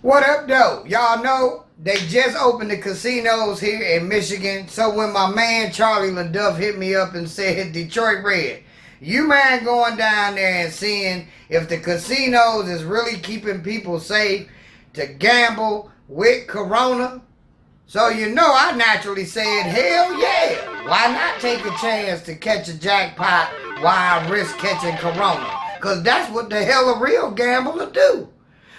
What up, though? Y'all know they just opened the casinos here in Michigan. So when my man Charlie LaDuff hit me up and said, Detroit Red, you man going down there and seeing if the casinos is really keeping people safe to gamble with Corona? So you know I naturally said, hell yeah. Why not take a chance to catch a jackpot while I risk catching Corona? Because that's what the hell a real gambler do.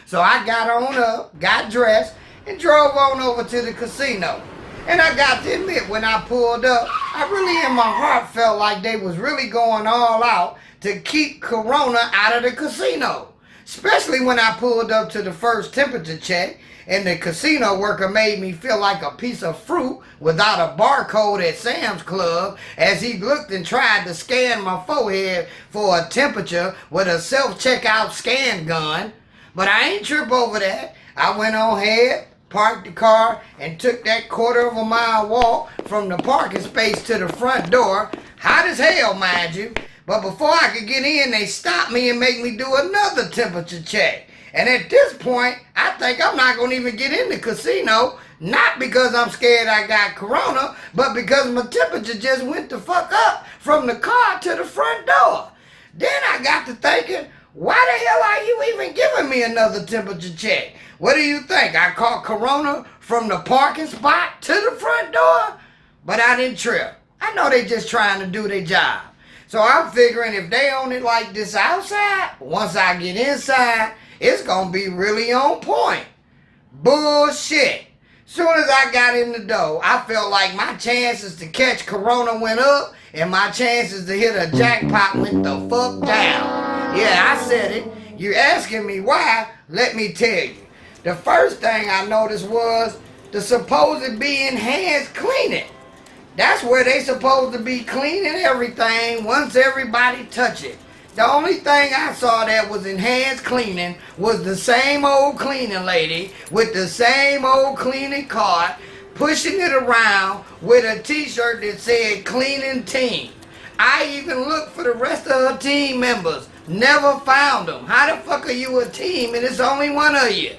So I got on up, got dressed, and drove on over to the casino. And I got to admit, when I pulled up, I really in my heart felt like they was really going all out to keep Corona out of the casino. Especially when I pulled up to the first temperature check, and the casino worker made me feel like a piece of fruit without a barcode at Sam's Club as he looked and tried to scan my forehead for a temperature with a self-checkout scan gun. But I ain't trip over that. I went on ahead, parked the car, and took that quarter of a mile walk from the parking space to the front door. Hot as hell, mind you. But before I could get in, they stopped me and made me do another temperature check. And at this point, I think I'm not going to even get in the casino. Not because I'm scared I got Corona, but because my temperature just went the fuck up from the car to the front door. Then I got to thinking, why the hell are you even giving me another temperature check? What do you think? I caught Corona from the parking spot to the front door? But I didn't trip. I know they just trying to do their job. So I'm figuring if they own it like this outside, once I get inside, it's going to be really on point. Bullshit. Soon as I got in the door, I felt like my chances to catch Corona went up and my chances to hit a jackpot went the fuck down. Yeah, I said it. You're asking me why? Let me tell you. The first thing I noticed was the supposed be enhanced cleaning. That's where they supposed to be cleaning everything once everybody touch it. The only thing I saw that was enhanced cleaning was the same old cleaning lady with the same old cleaning cart pushing it around with a t-shirt that said cleaning team. I even looked for the rest of her team members. Never found them. How the fuck are you a team and it's only one of you?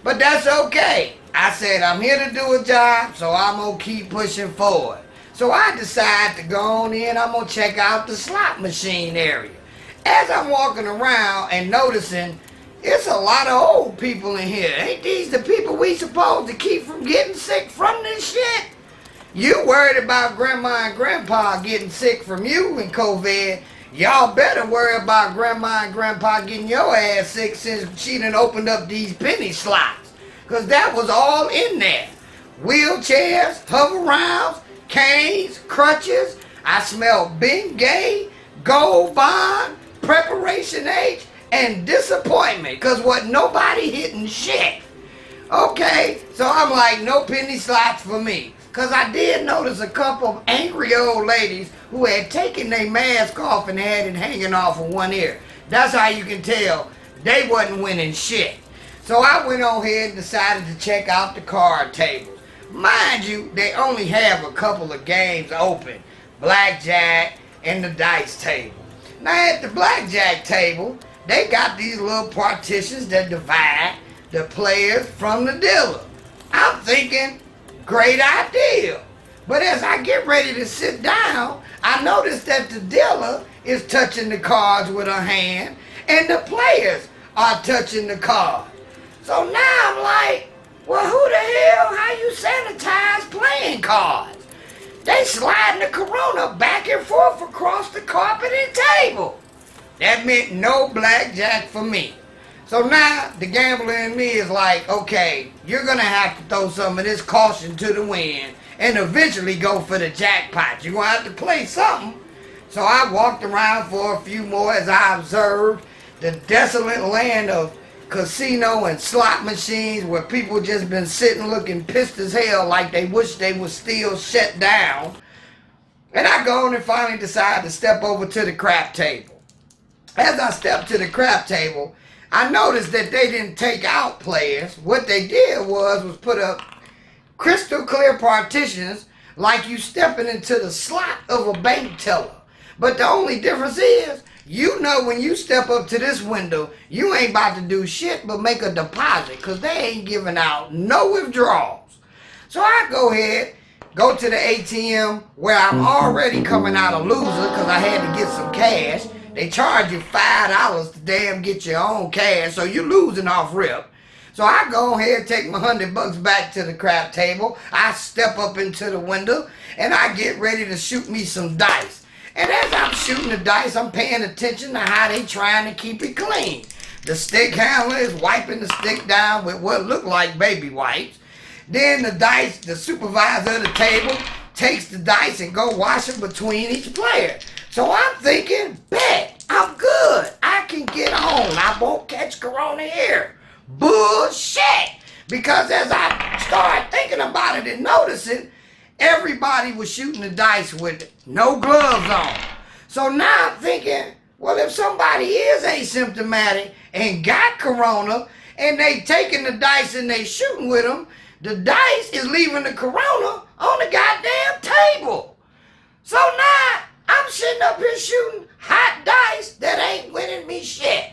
But that's okay. I said I'm here to do a job, so I'm going to keep pushing forward. So I decided to go on in. I'm going to check out the slot machine area. As I'm walking around and noticing, it's a lot of old people in here. Ain't these the people we supposed to keep from getting sick from this shit? You worried about grandma and grandpa getting sick from you and COVID. Y'all better worry about grandma and grandpa getting your ass sick since she done opened up these penny slots. Because that was all in there. Wheelchairs, hover-rounds, canes, crutches. I smelled Bengay, Gold Bond, Preparation H, and disappointment. Because wasn't nobody hitting shit. Okay, so I'm like, no penny slots for me. Because I did notice a couple of angry old ladies who had taken their mask off and had it hanging off of one ear. That's how you can tell they wasn't winning shit. So I went on ahead and decided to check out the card tables. Mind you, they only have a couple of games open. Blackjack and the dice table. Now at the blackjack table, they got these little partitions that divide the players from the dealer. I'm thinking, great idea. But as I get ready to sit down, I notice that the dealer is touching the cards with her hand and the players are touching the cards. So now I'm like, well, who the hell, how you sanitize playing cards? They sliding the Corona back and forth across the carpet and table. That meant no blackjack for me. So now the gambler in me is like, okay, you're going to have to throw some of this caution to the wind and eventually go for the jackpot. You're going to have to play something. So I walked around for a few more as I observed the desolate land of casino and slot machines where people just been sitting looking pissed as hell like they wish they was still shut down. And I go on and finally decide to step over to the crap table. As I stepped to the crap table, I noticed that they didn't take out players. What they did was put up crystal clear partitions like you stepping into the slot of a bank teller. But the only difference is you know when you step up to this window, you ain't about to do shit but make a deposit because they ain't giving out no withdrawals. So I go ahead, go to the ATM where I'm already coming out a loser because I had to get some cash. They charge you $5 to damn get your own cash, so you're losing off rip. So I go ahead, take my $100 back to the crap table. I step up into the window and I get ready to shoot me some dice. And as I'm shooting the dice, I'm paying attention to how they trying to keep it clean. The stick handler is wiping the stick down with what look like baby wipes. Then the supervisor of the table takes the dice and go wash them between each player. So I'm thinking, bet, I'm good. I can get on. I won't catch corona here. Bullshit. Because as I started thinking about it and noticing, everybody was shooting the dice with no gloves on. So now I'm thinking, well, if somebody is asymptomatic and got corona and they taking the dice and they shooting with them, the dice is leaving the corona on the goddamn table. So now I'm sitting up here shooting hot dice that ain't winning me shit.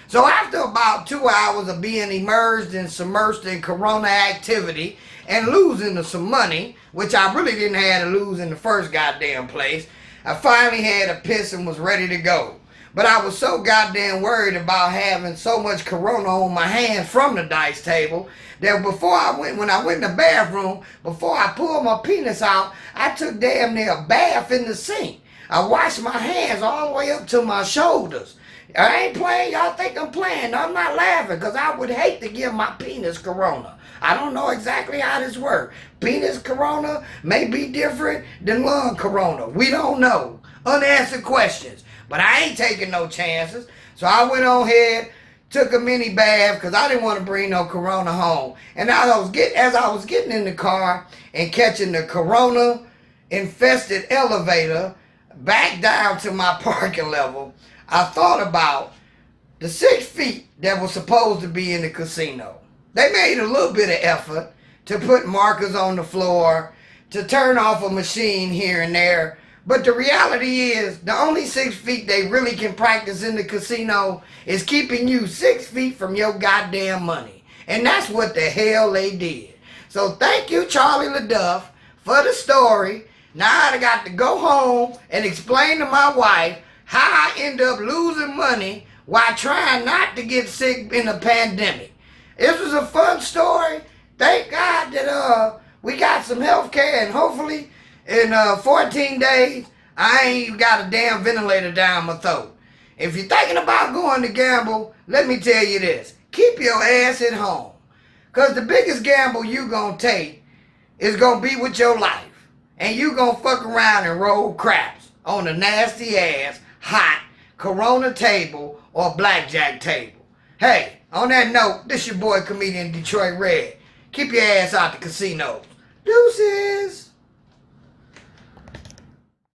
So after about 2 hours of being immersed and submersed in corona activity and losing some money, which I really didn't have to lose in the first goddamn place, I finally had a piss and was ready to go. But I was so goddamn worried about having so much corona on my hands from the dice table that when I went in the bathroom, before I pulled my penis out, I took damn near a bath in the sink. I washed my hands all the way up to my shoulders. I ain't playing, y'all think I'm playing. I'm not laughing because I would hate to give my penis corona. I don't know exactly how this works. Penis corona may be different than lung corona. We don't know. Unanswered questions. But I ain't taking no chances. So I went on ahead, took a mini bath because I didn't want to bring no corona home. And as I was getting in the car and catching the corona infested elevator back down to my parking level, I thought about the 6 feet that was supposed to be in the casino. They made a little bit of effort to put markers on the floor, to turn off a machine here and there. But the reality is, the only 6 feet they really can practice in the casino is keeping you 6 feet from your goddamn money. And that's what the hell they did. So thank you, Charlie LaDuff, for the story. Now I got to go home and explain to my wife how I end up losing money while trying not to get sick in a pandemic. This was a fun story. Thank God that we got some health care, and hopefully in 14 days, I ain't even got a damn ventilator down my throat. If you're thinking about going to gamble, let me tell you this. Keep your ass at home. Because the biggest gamble you gonna take is gonna be with your life. And you gonna fuck around and roll craps on a nasty ass, hot, corona table or blackjack table. Hey, on that note, this your boy comedian Detroit Red. Keep your ass out the casinos. Deuces.